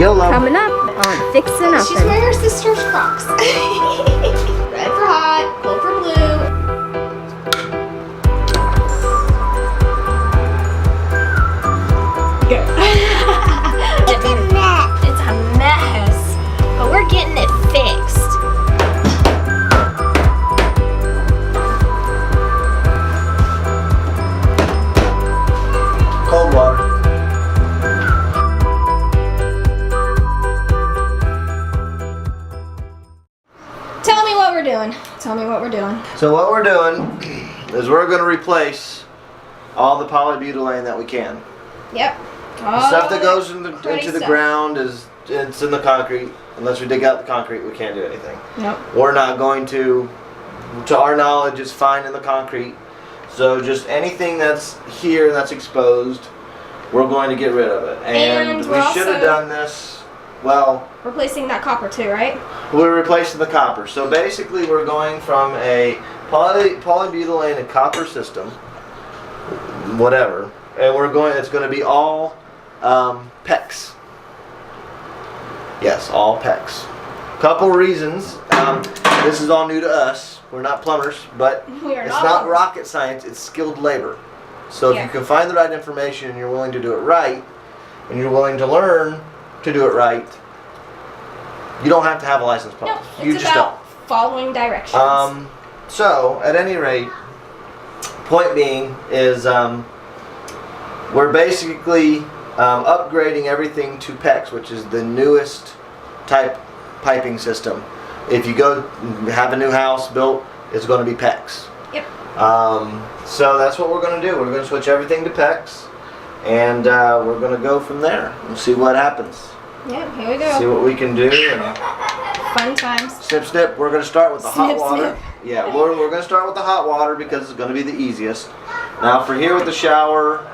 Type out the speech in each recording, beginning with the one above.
YOLO. Coming up on Fixin' Uppen. She's wearing her sister's Crocs. Red for hot, gold for blue. It's a mess, but we're getting it fixed. Cold water. Tell me what we're doing. Tell me what we're doing. So what we're doing is we're going to replace all the polybutylene that we can. Yep. The stuff that goes cruddy into the stuff. ground it's in the concrete. Unless we dig out the concrete, we can't do anything. Nope. We're not going to our knowledge, it's fine in the concrete. So just anything that's here that's exposed, we're going to get rid of it. And we we're should have also done this, well, replacing that copper too, right? we're replacing the copper. So basically we're going from a polybutylene and copper system, whatever, and it's going to be all PEX. Yes, all PEX. Couple reasons. This is all new to us. We're not plumbers, but We are it's not not plumbers. rocket science. It's skilled labor. So if Yeah. you can find the right information and you're willing to do it right, and you're willing to learn to do it right, you don't have to have a licensed plumber. No, You it's just about following directions. don't. So at any rate, point being is we're basically upgrading everything to PEX, which is the newest type piping system. If you go have a new house built, it's going to be PEX. Yep. So that's what we're going to do. We're going to switch everything to PEX, and we're going to go from there and see what happens. Yep, here we go. See what we can do. And Fun times. snip, snip. We're going to start with the hot Snip, water. snip. Yeah, we're going to start with the hot water because it's going to be the easiest. Now for here with the shower,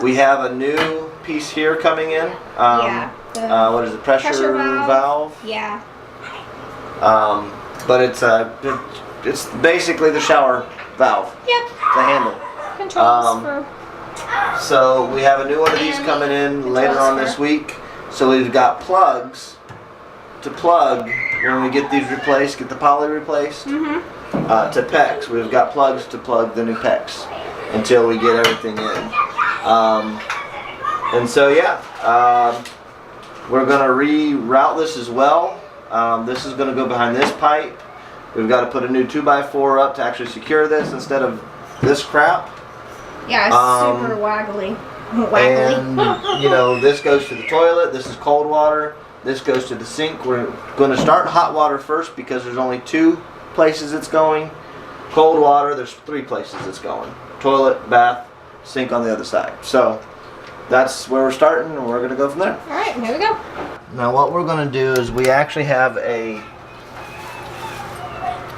we have a new piece here coming in. Yeah, the what is it? Pressure valve. Yeah. But it's basically the shower valve, Yep. the handle. Controls for. So we have a new one of these coming in later on this week. So we've got plugs to plug when we get these replaced, get the poly replaced, to PEX. We've got plugs to plug the new PEX until we get everything in. And so yeah, we're going to reroute this as well. This is going to go behind this pipe. We've got to put a new 2x4 up to actually secure this instead of this crap. Yeah, it's super waggly. Waggly. And you know, this goes to the toilet. This is cold water. This goes to the sink. We're going to start hot water first because there's only 2 places it's going. Cold water, there's 3 places it's going. Toilet, bath, sink on the other side. So that's where we're starting, and we're going to go from there. All right, here we go. Now what we're going to do is we actually have a,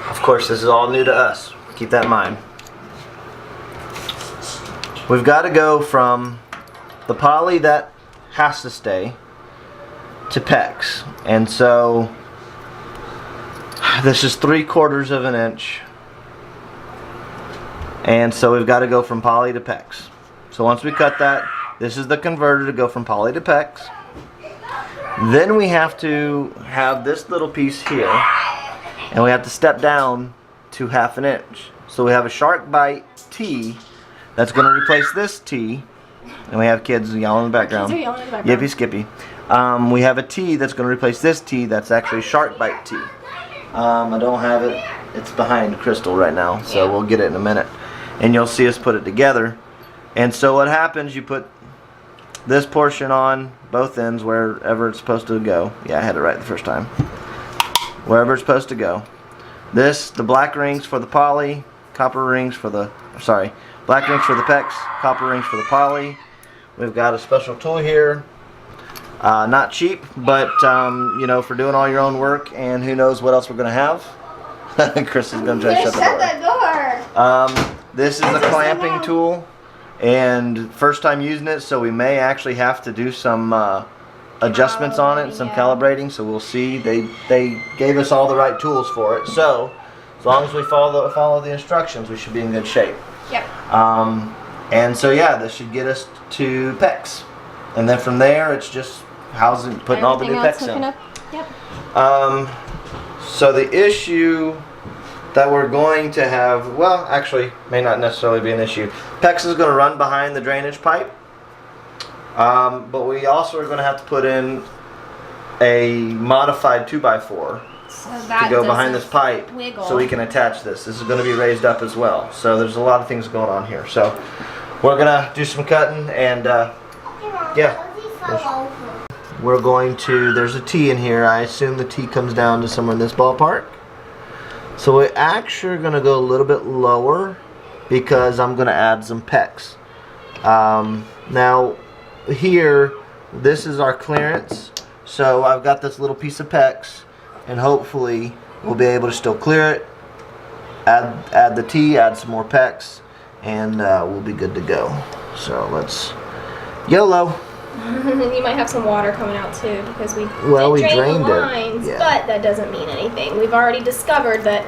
of course this is all new to us, keep that in mind. We've got to go from the poly that has to stay to PEX, and so this is 3/4 of an inch, and so we've got to go from poly to PEX. So once we cut that, this is the converter to go from poly to PEX. Then we have to have this little piece here, and we have to step down to 1/2 inch. So we have a shark bite T that's going to replace this T, and we have kids yelling in the background. Kids are yelling in the background. Yippee skippy. We have a T that's going to replace this T that's actually shark bite T. I don't have it. It's behind Crystal right now, so Yeah. we'll get it in a minute. And you'll see us put it together. And so what happens, you put this portion on both ends wherever it's supposed to go. Yeah, I had it right the first time. Wherever it's supposed to go. The black rings for the poly, copper rings for the, black rings for the PEX, copper rings for the poly. We've got a special tool here. Not cheap, but you know, for doing all your own work, and who knows what else we're going to have. Chris is going to try to shut the door. that door. This is a clamping tool, and first time using it, so we may actually have to do some adjustments on it, some calibrating. So we'll see. They gave us all the right tools for it. So as long as we follow the instructions, we should be in good shape. Yep. And so yeah, this should get us to PEX, and then from there it's just housing, putting all the new Everything else PEX hooking in. up. Yep. So the issue that we're going to have, well, actually, may not necessarily be an issue. PEX is going to run behind the drainage pipe, but we also are going to have to put in a modified 2x4 So to that go behind this doesn't pipe wiggle. so we can attach this. This is going to be raised up as well. So there's a lot of things going on here. So we're going to do some cutting and yeah. We're going to, there's a T in here. I assume the T comes down to somewhere in this ballpark. So we're actually going to go a little bit lower because I'm going to add some PEX. Now here, this is our clearance. So I've got this little piece of PEX and hopefully we'll be able to still clear it. Add the T, add some more PEX, and we'll be good to go. So let's YOLO. You might have some water coming out too because we drained the it. lines, Yeah. but that doesn't mean anything. We've already discovered that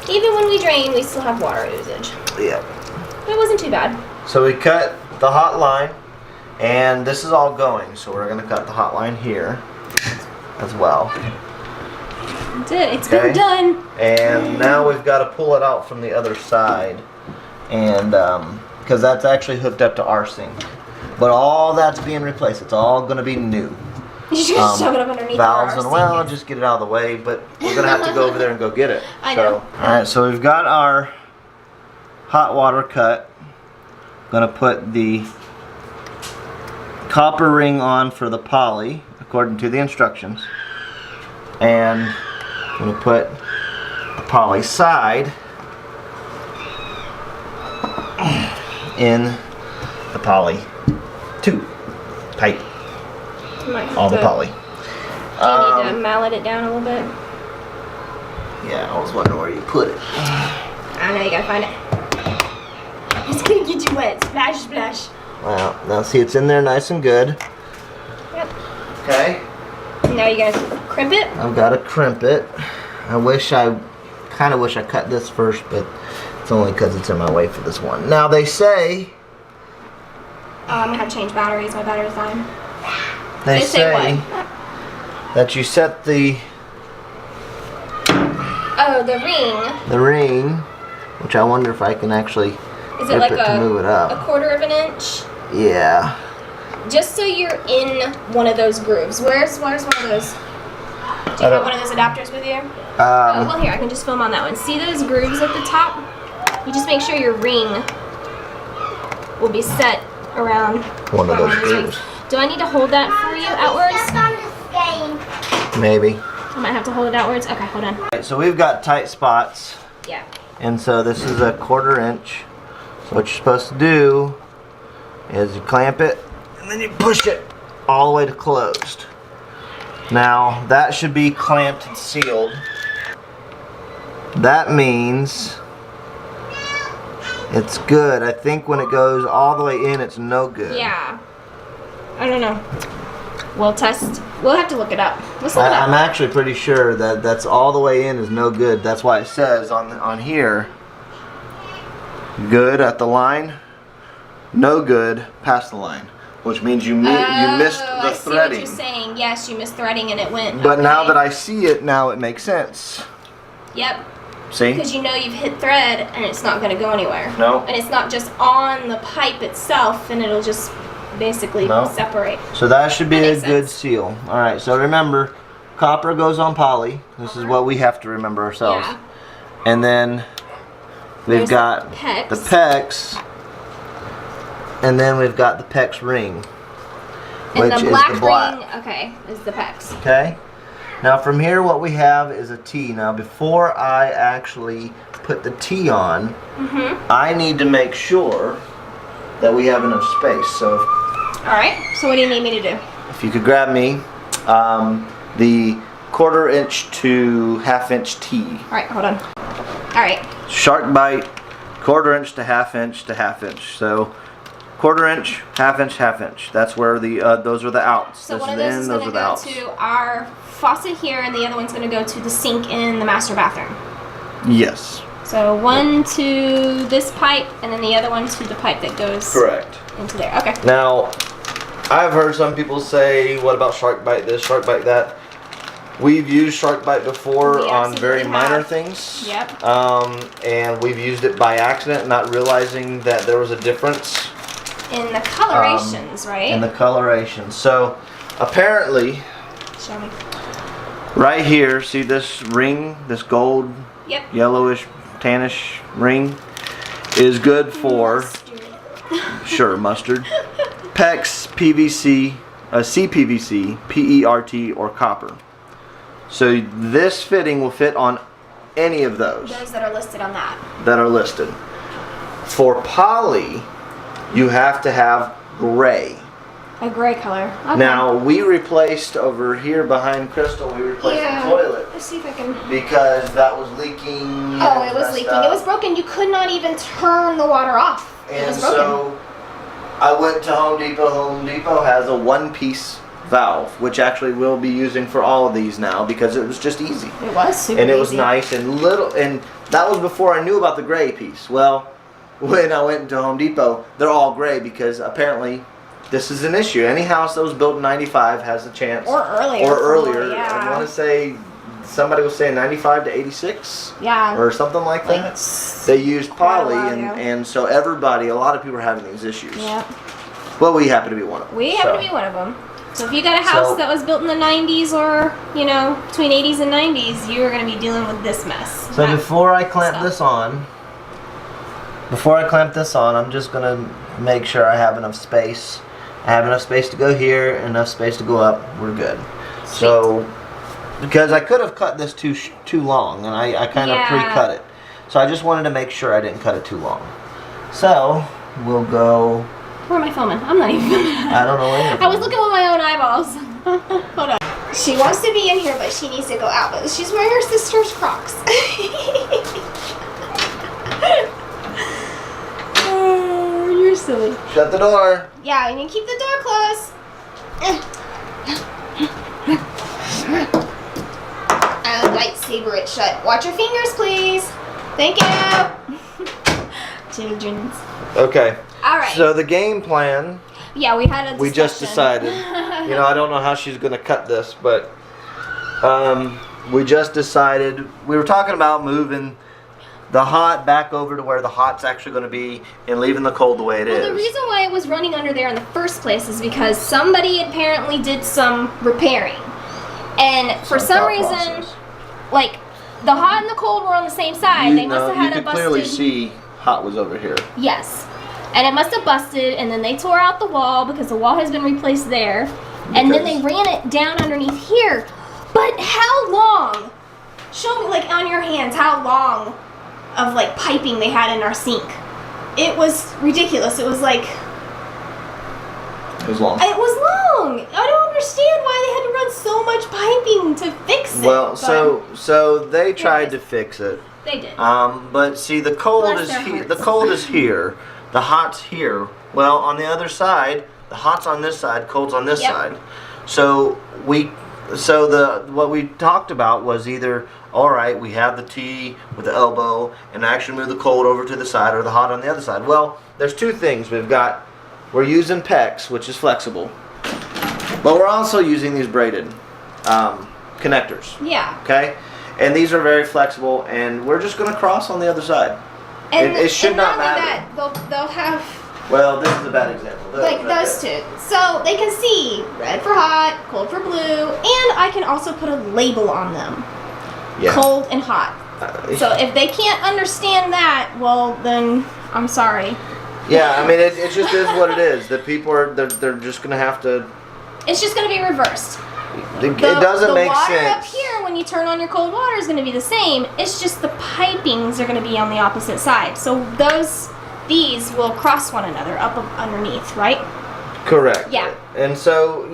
even when we drain, we still have water usage. Yeah. It wasn't too bad. So we cut the hot line, and this is all going. So we're going to cut the hot line here as well. That's it. It's Okay. been done. And now we've got to pull it out from the other side, and because that's actually hooked up to our sink. But all that's being replaced. It's all going to be new. You just shove it up underneath Valves our and well, sink. just get it out of the way. But we're going to have to go over there and go get it. I know. All right, so we've got our hot water cut. Going to put the copper ring on for the poly according to the instructions, and I'm going to put the poly side in the poly 2 pipe, You might have all the to- poly. Do you need to mallet it down a little bit? Yeah, I was wondering where you put it. I don't know, you gotta find it. It's gonna get you wet. Splash, splash. Well, now see, it's in there nice and good. Yep. Okay. Now you gotta crimp it. I've got to crimp it. Kind of wish I cut this first, but it's only because it's in my way for this one. Now they say, I'm gonna have to change batteries. My battery's dying. they say say what? that you set the Oh, the ring. ring, which I wonder if I can actually Is it rip like it to move it a up. quarter of an inch? Yeah. Just so you're in one of those grooves. Where's one of those? Do you have one of those adapters with you? Oh, well here, I can just film on that one. See those grooves at the top? You just make sure your ring will be set around One of those rings. grooves. Do I need to hold that for you outwards? Maybe. I might have to hold it outwards. Okay, hold on. Alright, so we've got tight spots, Yeah. and so this is a 1/4 inch. So what you're supposed to do is you clamp it, and then you push it all the way to closed. Now, that should be clamped and sealed. That means it's good. I think when it goes all the way in, it's no good. Yeah. I don't know. We'll test. We'll have to look it up. Let's look it I'm up. actually pretty sure that that's all the way in is no good. That's why it says on here, good at the line, no good past the line, which means you missed the I see what threading. you're saying. Yes, you missed threading and it went. But now okay. that I see it, now it makes sense. Yep. See? Because you know you've hit thread and it's not going to go anywhere. No. And it's not just on the pipe itself, and it'll just basically No. separate. So that should be That a makes good sense. seal. All right. So remember, copper goes on poly. This is what we have to remember ourselves. Yeah. And then we've There's got the PEX. the PEX, and then we've got the PEX ring, And which the is black the black. ring, okay, is the PEX. Okay. Now from here, what we have is a T. Now before I actually put the T on, I need to make sure that we have enough space. So All right. So what do you need me to do? if you could grab me the 1/4 inch to 1/2 inch T. All right, hold on. All right. Shark bite, 1/4 inch to 1/2 inch to 1/2 inch. So 1/4 inch, 1/2 inch, 1/2 inch. That's where the those are the outs. So this one is of the those in, is those going are to the go outs. to our faucet here, and the other one's going to go to the sink in the master bathroom. Yes. So one to this pipe, and then the other one to the pipe that goes Correct. into there. Okay. Now, I've heard some people say, what about shark bite this, shark bite that? We've used shark bite before We on very absolutely minor have. things. Yep. And we've used it by accident, not realizing that there was a difference In the colorations, right? in the coloration. So apparently, Show me. right here, see this ring, this gold, Yep. yellowish, tannish ring, is good for, Mustard. sure, mustard, PEX, PVC, CPVC, PERT, or copper. So this fitting will fit on any of those Those that are listed on that. that are listed. For poly, you have to have gray. A gray color. Okay. Now, we replaced over here behind Crystal, we replaced the toilet Let's see if I can. because that was leaking. Oh, and it was messed leaking. up. It was broken. You could not even turn the water off. It And was broken. so I went to Home Depot. Home Depot has a one-piece valve, which actually we'll be using for all of these now because it was just easy. It was super And it was easy. nice and little, and that was before I knew about the gray piece. Well, when I went to Home Depot, they're all gray because apparently this is an issue. Any house that was built in '95 has a chance. Or earlier. Or earlier. Yeah. I want to say somebody was saying 95 to 86 Yeah. or something like Like, that. it's They used quite a poly, while and, ago. and so everybody, a lot of people are having these issues. Yeah. Well, we happen to be one of them. We happen so. to be one of them. So if you got a house So- that was built in the 90s or, you know, between 80s and 90s, you're going to be dealing with this mess. So before I clamp stuff. this on, I'm just gonna make sure I have enough space. I have enough space to go here, enough space to go up. We're good. So, because I could have cut this too long, and I kind of Yeah. pre-cut it. So I just wanted to make sure I didn't cut it too long. So we'll go. Where am I filming? I'm not even filming. I don't know where. I was looking with my own eyeballs. Hold on. She wants to be in here, but she needs to go out. But she's wearing her sister's Crocs. Oh, you're silly. Shut the door. Yeah, you need to keep the door closed. And lightsaber it shut. Watch your fingers, please. Thank you. Children's. Okay. All right. So the game plan. Yeah, we had a discussion. We just decided. You know, I don't know how she's gonna cut this, but we just decided. We were talking about moving the hot back over to where the hot's actually going to be and leaving the cold the way it is. Well, the reason why it was running under there in the first place is because somebody apparently did some repairing. And for some reason, like, the hot and the cold were on the same side. They must have had you a could clearly busted... see hot was over here. Yes. And it must have busted, and then they tore out the wall because the wall has been replaced there. And then they ran it down underneath here. But how long? Show me, like, on your hands, how long of, like, piping they had in our sink. It was ridiculous. It was like... It was long. It was long. I don't understand why they had to run so much piping to fix it. Well, but so they tried to fix it. they did. But see, the cold Bless is their here. hearts. The cold is here. The hot's here. Well, on the other side, the hot's on this side, cold's on this Yep. side. So what we talked about was either, all right, we have the T with the elbow and actually move the cold over to the side, or the hot on the other side. Well, there's two things. We're using PEX, which is flexible, but we're also using these braided connectors. Yeah. Okay, and these are very flexible, and we're just going to cross on the other side. And It should and not only matter. That, they'll have Well, this is a bad example. like those two, so they can see red for hot, cold for blue, and I can also put a label on them, Yeah. cold and hot. So if they can't understand that, well then I'm sorry. Yeah, I mean it just is what it is. The people are they're just gonna have to. It's just going to be reversed. It doesn't make The water sense. up here, when you turn on your cold water, is going to be the same. It's just the pipings are going to be on the opposite side. So these will cross one another up underneath, right? Correct. Yeah. And so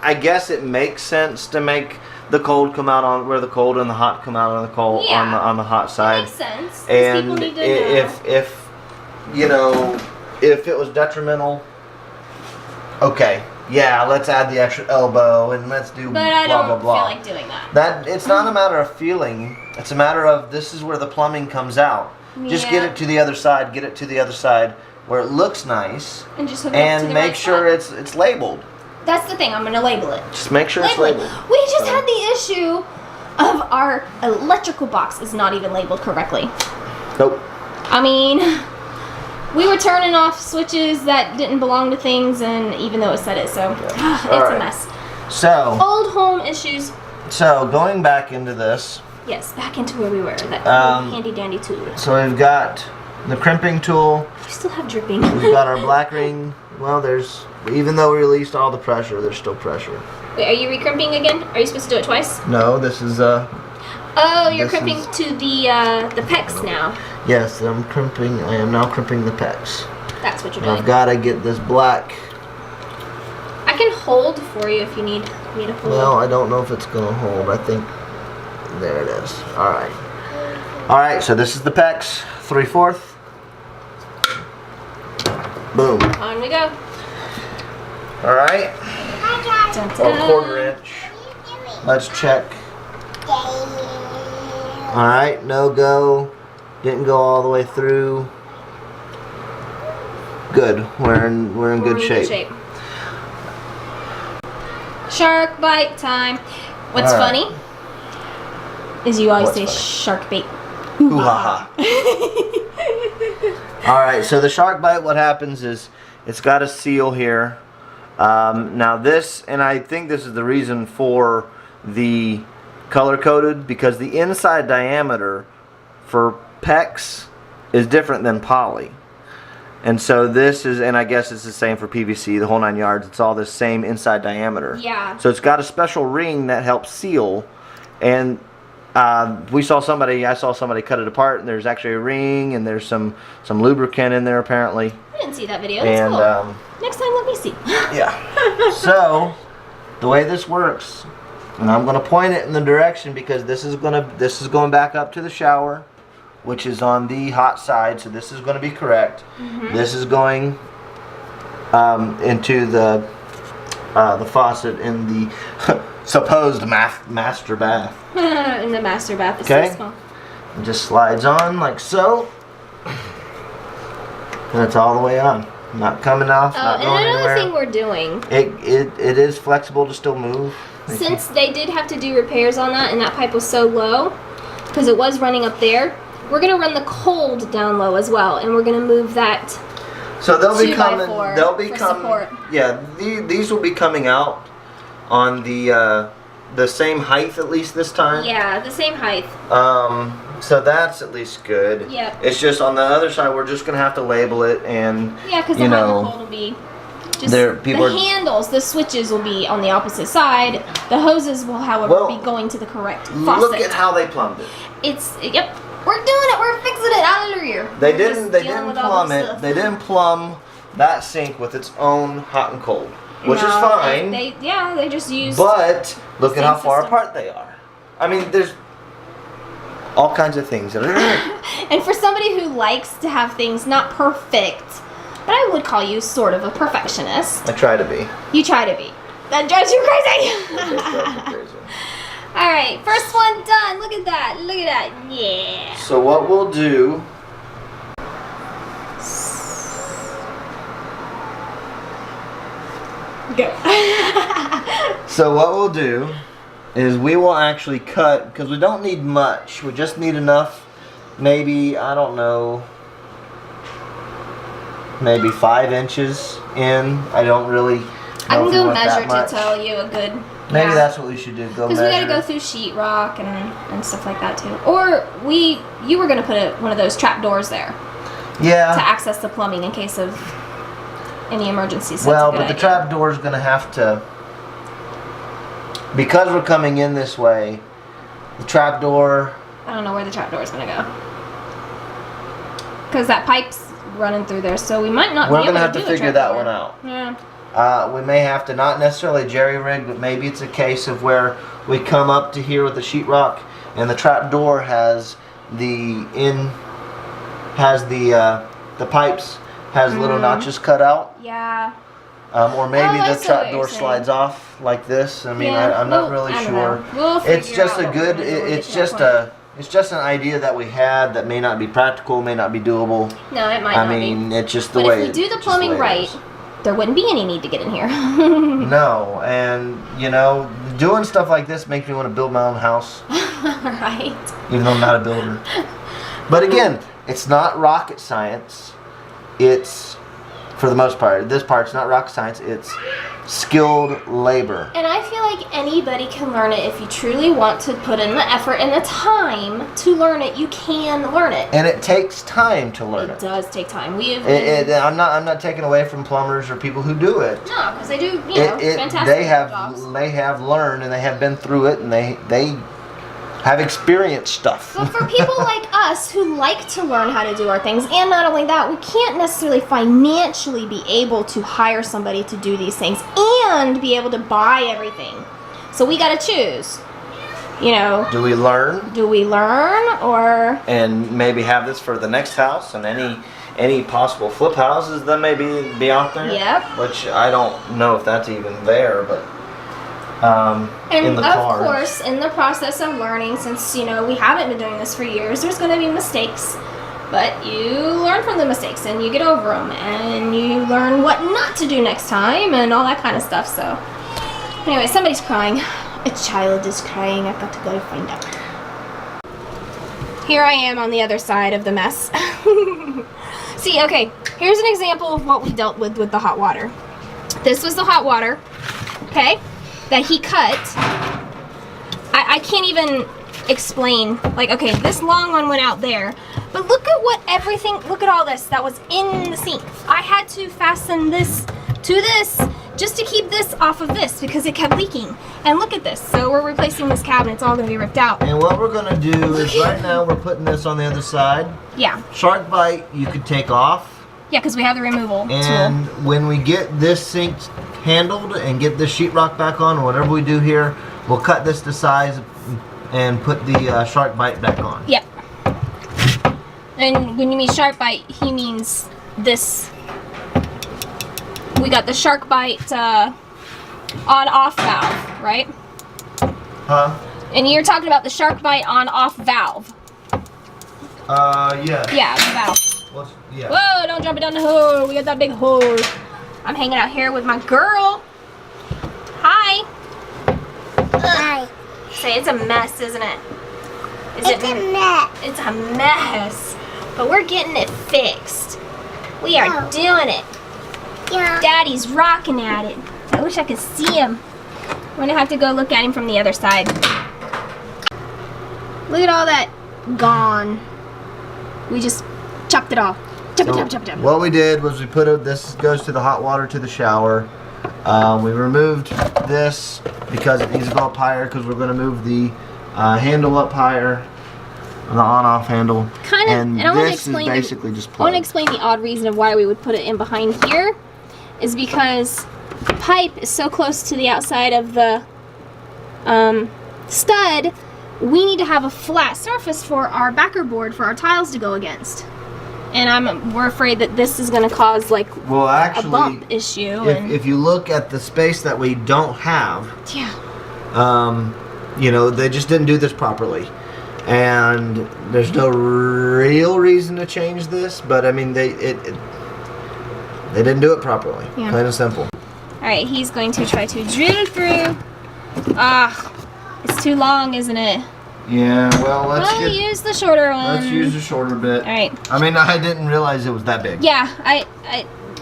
I guess it makes sense to make the cold come out on where the cold and the hot come out on the cold Yeah. on the hot That side. makes sense. 'Cause And people need to know. if it was detrimental, okay, yeah, let's add the extra elbow and let's do But I blah don't blah blah. feel like doing that. That it's not a matter of feeling. It's a matter of this is where the plumbing comes out. Just get Yeah. it to the other side. Get it to the other side. where it looks nice, And just hook it up to the make right sure spot. it's labeled. That's the thing. I'm gonna label it. Just make sure it's labeled. We just had the issue of our electrical box is not even labeled correctly. Nope. I mean, we were turning off switches that didn't belong to things, and even though it said it, so it's Alright. a mess. So, Old home issues. so going back into this, Yes, back into where we were. That handy dandy tool. so we've got the crimping tool. You still have dripping. We've got our black ring. Well, even though we released all the pressure, there's still pressure. Wait, are you re-crimping again? Are you supposed to do it twice? No, this is Oh, you're crimping to the pecs now. yes, I am now crimping the pecs. That's what you're And doing. I've got to get this black. I can hold for you if you need me to hold. Well, I don't know if it's going to hold. I think there it is. All right. All right, so this is the pecs, 3/4. Boom. On we go. All right. Dun, Or dun. 1/4 inch. Let's check. All right, no go. Didn't go all the way through. Good. We're in good shape. Shark bite time. What's All right. funny is you always What's say funny? shark bait. Ooh, ha, ha. All right, so the shark bite, what happens is it's got a seal here. Now this, and I think this is the reason for the color coded, because the inside diameter for PEX is different than poly. And so this is, and I guess it's the same for PVC, the whole 9 yards. It's all the same inside diameter. Yeah. So it's got a special ring that helps seal. And I saw somebody cut it apart, and there's actually a ring, and there's some lubricant in there apparently. I didn't see that video. That's And cool. Next time, let me see. yeah. So the way this works, and I'm going to point it in the direction because this is going back up to the shower, which is on the hot side, so this is going to be correct. This is going into the faucet in the supposed master bath. In the master bath. It's Okay. so small. It just slides on like so, and it's all the way on. Not coming off, Oh, not and going another anywhere. thing we're doing, It is flexible to still move. since they did have to do repairs on that, and that pipe was so low, because it was running up there, we're gonna run the cold down low as well, and we're gonna move that. So they'll be 2x4 coming. They'll be for coming. support. Yeah, these will be coming out on the same height at least this time. Yeah, the same height. So that's at least good. Yep. It's just on the other side we're just gonna have to label it, and Yeah, because the you hot and the know, cold will be just there- people the are- handles, the switches will be on the opposite side. The hoses will, however, Well, be going to the correct faucet. look at how they plumbed it. Yep. We're doing it. We're fixing it. Hallelujah. They We're didn't. just They dealing didn't with all plumb this it. stuff. They didn't plumb that sink with its own hot and cold, which is No, fine. They just used. But look at how Same far system. apart they are. I mean, there's all kinds of things that are. And for somebody who likes to have things not perfect, but I would call you sort of a perfectionist. I try to be. You try to be. That drives you crazy. It does drive me crazy. All right, first one done. Look at that. Look at that. Yeah. So what we'll do. Go. So what we'll do is we will actually cut, because we don't need much. We just need enough. Maybe, I don't know, maybe 5 inches in. I don't really know I can if we go want that measure to much. tell you a good. Maybe yeah. that's what we should do. Go Because we measure. got to go through sheetrock and stuff like that too. Or you were gonna put one of those trap doors there to Yeah. access the plumbing in case of any emergencies. So Well, that's a but good the idea. trap door is going to have to, because we're coming in this way, the trap door. I don't know where the trap door is gonna go. Because that pipe's running through there, so we might not. We're be going able to have to do a figure trap that door. one out. Yeah. We may have to, not necessarily jerry rig, but maybe it's a case of where we come up to here with the sheetrock, and the trap door has the pipes has little notches cut out, Yeah. or maybe Oh, I the see what trap you're door saying. slides off like this. I mean, Yeah, I'm not well, really I don't sure. know. We'll It's figure just out a what we're good. gonna do when we It's get to that just point. It's just an idea that we had that may not be practical, may not be doable. No, it might not be. I mean, it's just the but way. But if we do the plumbing right, there wouldn't be any need to get in here. No, and you know, doing stuff like this makes me want to build my own house. Right. Even though I'm not a builder. But again, it's not rocket science. It's, for the most part, this part's not rocket science. It's skilled labor. And I feel like anybody can learn it if you truly want to put in the effort and the time to learn it. You can learn it. And it takes time to learn it. It does take time. I'm not taking away from plumbers or people who do it. No, because they do, fantastic they have jobs. They have learned and they have been through it and they have experienced stuff. But for people like us who like to learn how to do our things, and not only that, we can't necessarily financially be able to hire somebody to do these things and be able to buy everything. So we gotta choose. You know. Do we learn? Or and maybe have this for the next house and any possible flip houses that may be out there. Yep. Which I don't know if that's even there, but and in the of cards. course, in the process of learning, since we haven't been doing this for years, there's going to be mistakes, but you learn from the mistakes and you get over them, and you learn what not to do next time and all that kind of stuff. So, anyway, somebody's crying. A child is crying. I've got to go find out. Here I am on the other side of the mess. See, okay, here's an example of what we dealt with the hot water. This was the hot water, okay, that he cut. I can't even explain, like, okay, this long one went out there, but look at look at all this that was in the sink. I had to fasten this to this just to keep this off of this because it kept leaking. And look at this. So we're replacing this cabinet. It's all going to be ripped out. And what we're going to do is right now we're putting this on the other side. Yeah. Shark bite you could take off. Yeah, because we have the removal and tool. When we get this sink handled and get this sheetrock back on, or whatever we do here, we'll cut this to size and put the shark bite back on. Yep. And when you mean shark bite, he means this. We got the shark bite on-off valve, right? Huh? And you're talking about the shark bite on-off valve. Yeah. Yeah, the valve. Yeah. Whoa, don't drop it down the hole. We got that big hole. I'm hanging out here with my girl. Hi. Hi. Say it's a mess, isn't it? It's a mess. It's a mess. But we're getting it fixed. We are doing it. Yeah. Daddy's rocking at it. I wish I could see him. We're gonna have to go look at him from the other side. Look at all that gone. We just chopped it off. Chop. What we did was we put this goes to the hot water to the shower. We removed this because it needs to go up higher because we're going to move the handle up higher, the on-off handle. And I want to this explain. is basically just I want to plugged. explain the odd reason of why we would put it in behind here, is because the pipe is so close to the outside of the stud. We need to have a flat surface for our backer board for our tiles to go against. And we're afraid that this is going to cause like a bump issue. If you look at the space that we don't have, yeah, they just didn't do this properly, and there's no real reason to change this. But I mean, they didn't do it properly, plain and simple. All right, he's going to try to drill through. It's too long, isn't it? Yeah, well, let's use the shorter one. Let's use the shorter bit. All right. I mean, I didn't realize it was that big. Yeah,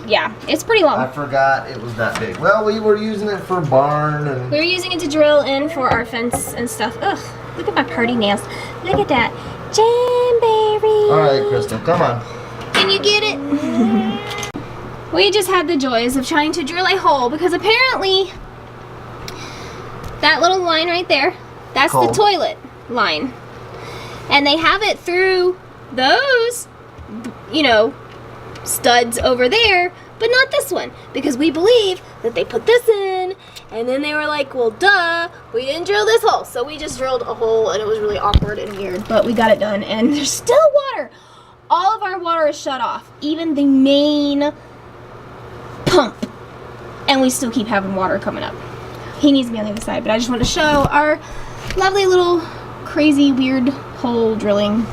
yeah, it's pretty long. I forgot it was that big. Well, we were using it for barn and... We were using it to drill in for our fence and stuff. Ugh, look at my pretty nails. Look at that. Jamberry. All right, Crystal, come on. Can you get it? We just had the joys of trying to drill a hole because apparently that little line right there, that's the toilet line. And they have it through those, studs over there, but not this one, because we believe that they put this in and then they were like, well, duh, we didn't drill this hole. So we just drilled a hole and it was really awkward and weird, but we got it done and there's still water. All of our water is shut off, even the main pump, and we still keep having water coming up. He needs to be on the other side, but I just want to show our lovely little crazy weird hole drilling.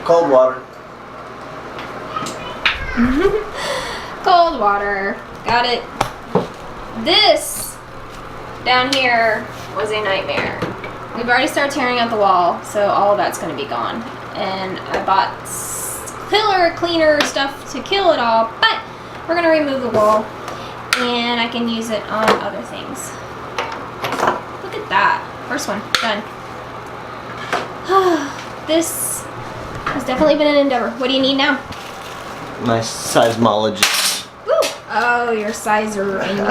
Cold water. Cold water. Got it. This down here was a nightmare. We've already started tearing out the wall, so all of that's going to be gone. And I bought killer cleaner stuff to kill it all, but we're going to remove the wall and I can use it on other things. Look at that. First one. Done. This has definitely been an endeavor. What do you need now? My seismologist. Woo! Oh, your sizer and your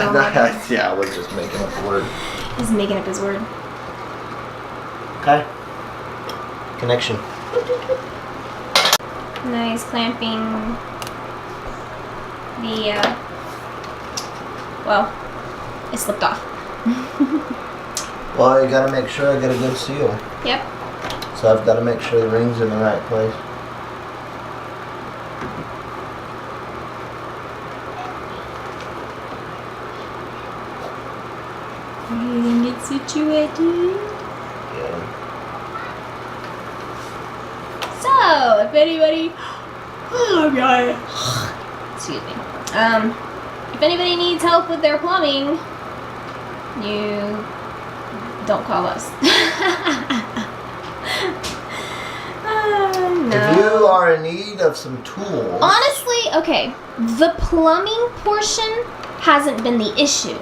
Yeah, we're just making up a word. He's making up his word. Okay. Connection. Nice clamping the, well, it slipped off. Well, you gotta make sure I get a good seal. Yep. So I've gotta make sure the ring's in the right place. Getting it situated. Yeah. So, if anybody, oh god, excuse me. If anybody needs help with their plumbing, you don't call us. No. If you are in need of some tools. Honestly, okay, the plumbing portion hasn't been the issue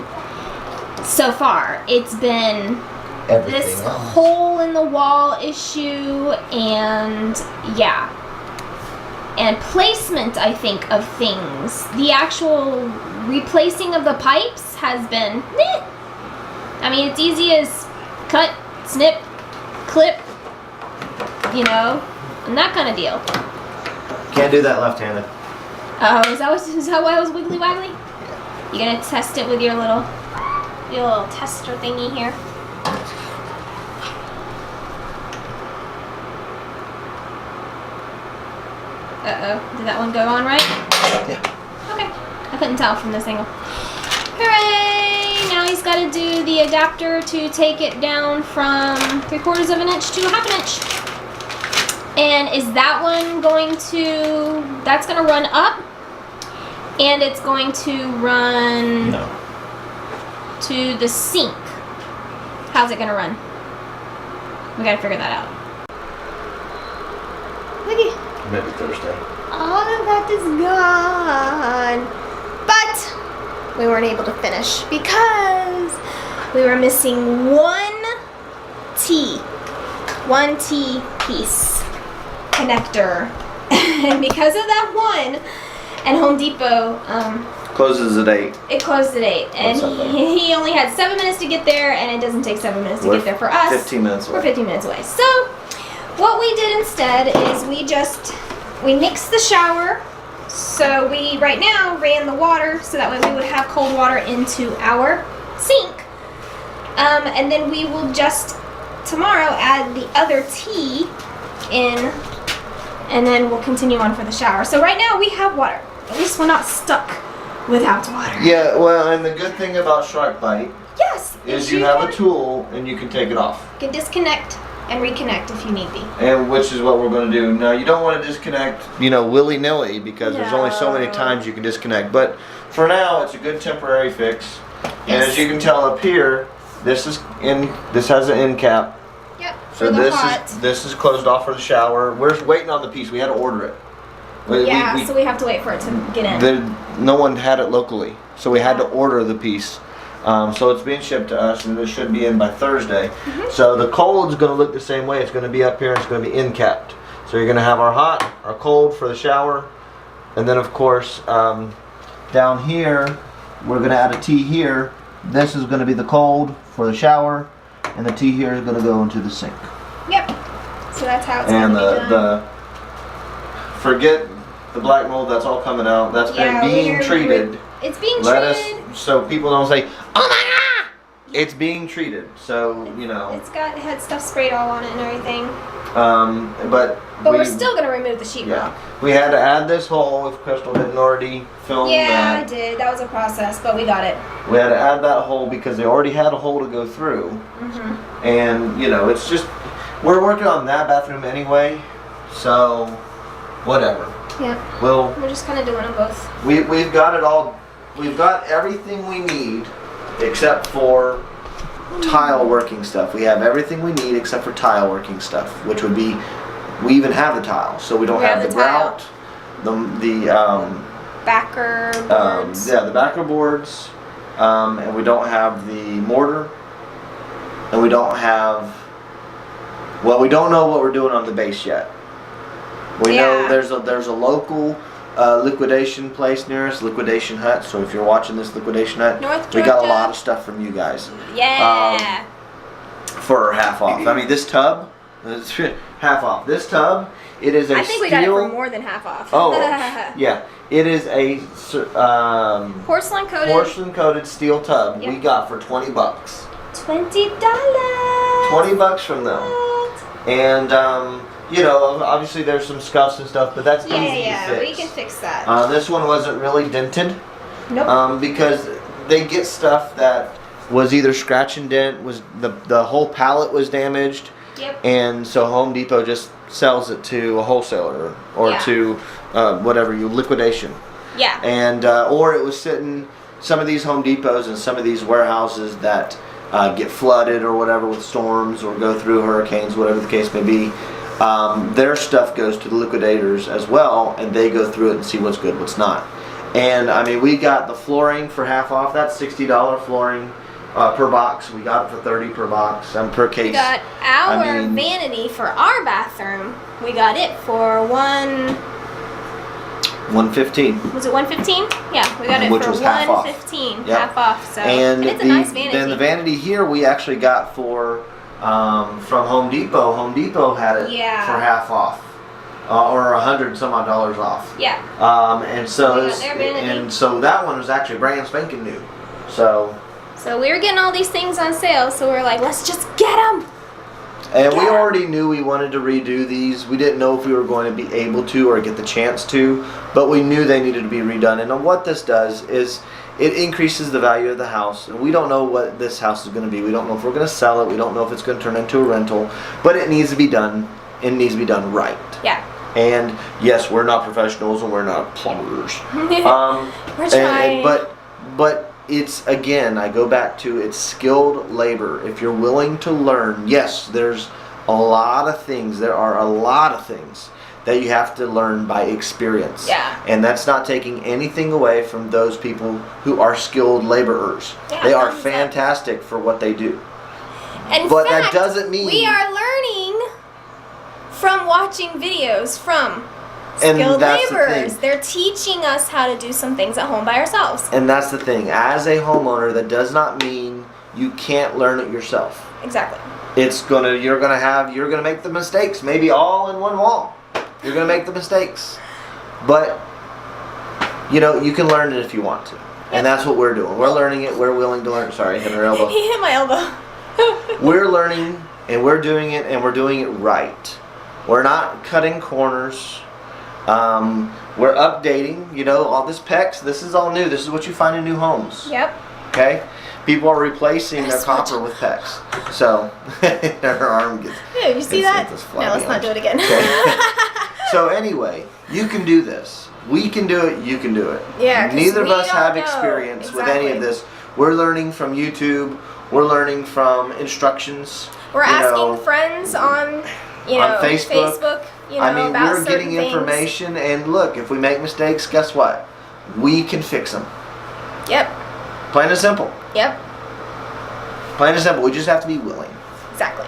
so far. It's been Everything this else. hole in the wall issue and yeah. And placement, I think, of things. The actual replacing of the pipes has been meh. I mean, it's easy as cut, snip, clip, you know, and that kind of deal. Can't do that left-handed. Oh, is that why I was wiggly waggly? Yeah. You gonna test it with your little tester thingy here? Uh-oh, did that one go on right? Yeah. Okay, I couldn't tell from this angle. Hooray! Now he's got to do the adapter to take it down from 3/4 of an inch to 1/2 inch. And is that one going to, that's going to run up, and it's going to run to the sink. How's it going to run? We got to figure that out. Look at, Maybe Thursday. all of that is gone. But we weren't able to finish because we were missing one T piece connector. And because of that one, and Home Depot, Closes at 8. it closed at 8. And he only had 7 minutes to get there, and it doesn't take 7 minutes to get there for us. 15 minutes away. We're 15 minutes away. So what we did instead is we mixed the shower. So we right now ran the water so that way we would have cold water into our sink. And then we will just tomorrow add the other tea in, and then we'll continue on for the shower. So right now we have water. At least we're not stuck without water. Yeah, well, and the good thing about Shark Bite Yes. is you have a tool and you can take it off. You can disconnect and reconnect if you need be. And which is what we're going to do. Now, you don't want to disconnect, willy-nilly because there's only so many times you can disconnect. But for now, it's a good temporary fix. And as you can tell up here, this has an end cap. Yep. So this is closed off for the shower. We're waiting on the piece. We had to order it. So we have to wait for it to get in. No one had it locally, so we had to order the piece. So it's being shipped to us, and it should be in by Thursday. So the cold's going to look the same way. It's going to be up here, and it's going to be end capped. So you're going to have our hot, our cold for the shower, and then of course down here we're going to add a T here. This is going to be the cold for the shower, and the T here is going to go into the sink. Yep. So that's how it's going to be done. Forget the black mold. That's all coming out. That's being treated. It's being treated. So people don't say, "Oh my God, It's being treated, so you know. It had stuff sprayed all on it and everything. But we're still gonna remove the sheetrock. Yeah, we had to add this hole if Crystal didn't already film Yeah, that. I did. That was a process, but we got it. We had to add that hole because they already had a hole to go through. And you know, it's just we're working on that bathroom anyway, so whatever. Yep. We're just kind of doing them both. We've got it all. We've got everything we need except for tile working stuff. We have everything we need except for tile working stuff, which would be we even have the tile, so we don't have the grout, the backer boards. the backer boards, and we don't have the mortar, and we don't have. Well, we don't know what we're doing on the base yet. We know there's a local liquidation place near us, Liquidation Hut. So if you're watching this Liquidation Hut, we got a lot of stuff from you guys. Yeah. For half off. I mean, this tub is half off. This tub, it is a I think we got it for more than half off. Oh, yeah. It is a porcelain coated steel tub. We got for $20. $20. $20 from them. And you know, obviously there's some scuffs and stuff, but that's easy to fix. We can fix that. This one wasn't really dented. Nope. Because they get stuff that was either scratch and dent, was the whole pallet was damaged. Yep. And so Home Depot just sells it to a wholesaler or to whatever liquidation. Yeah. And or it was sitting some of these Home Depots and some of these warehouses that get flooded or whatever with storms or go through hurricanes, whatever the case may be. Their stuff goes to the liquidators as well, and they go through it and see what's good, what's not. And I mean, we got the flooring for half off. That's $60 flooring per box. We got it for $30 per box, per case. We got our vanity for our bathroom. We got it for $115. Was it $115? Yeah, we got it which for was half off. $115. Yep. Half off. So and it's a nice vanity. Then the vanity here we actually got for from Home Depot. Home Depot had it for half off, or $100 some odd off. Yeah. And so that one was actually brand spanking new. So we were getting all these things on sale, so we were like, let's just get them. And we already knew we wanted to redo these. We didn't know if we were going to be able to or get the chance to, but we knew they needed to be redone. And what this does is it increases the value of the house. And we don't know what this house is going to be. We don't know if we're going to sell it. We don't know if it's going to turn into a rental. But it needs to be done. It needs to be done right. Yeah. And yes, we're not professionals and we're not plumbers. We're trying. But it's, again, I go back to it's skilled labor. If you're willing to learn, yes, there's a lot of things. There are a lot of things that you have to learn by experience. Yeah. And that's not taking anything away from those people who are skilled laborers. Yeah, they are fantastic for what they do. But that doesn't mean we are learning from watching videos from skilled laborers. They're teaching us how to do some things at home by ourselves. And that's the thing. As a homeowner, that does not mean you can't learn it yourself. Exactly. You're gonna make the mistakes, maybe all in one wall. You're gonna make the mistakes. But you know, you can learn it if you want to. And that's what we're doing. We're learning it, we're willing to learn. Sorry, I hit her elbow. He hit my elbow. We're learning and we're doing it and we're doing it right. We're not cutting corners. We're updating, you know, all this PEX, this is all new. This is what you find in new homes. Yep. Okay? People are replacing their copper with PEX. So, her arm gets... Yeah, you see that? No, let's not do it again. Okay. So anyway, you can do this. We can do it, you can do it. Yeah, neither of us have experience with any of this. We're learning from YouTube. We're learning from instructions. We're asking friends on Facebook. You know, I mean, we're getting information, and look, if we make mistakes, guess what? We can fix them. Yep. Plain and simple. Yep. Plain and simple. We just have to be willing. Exactly.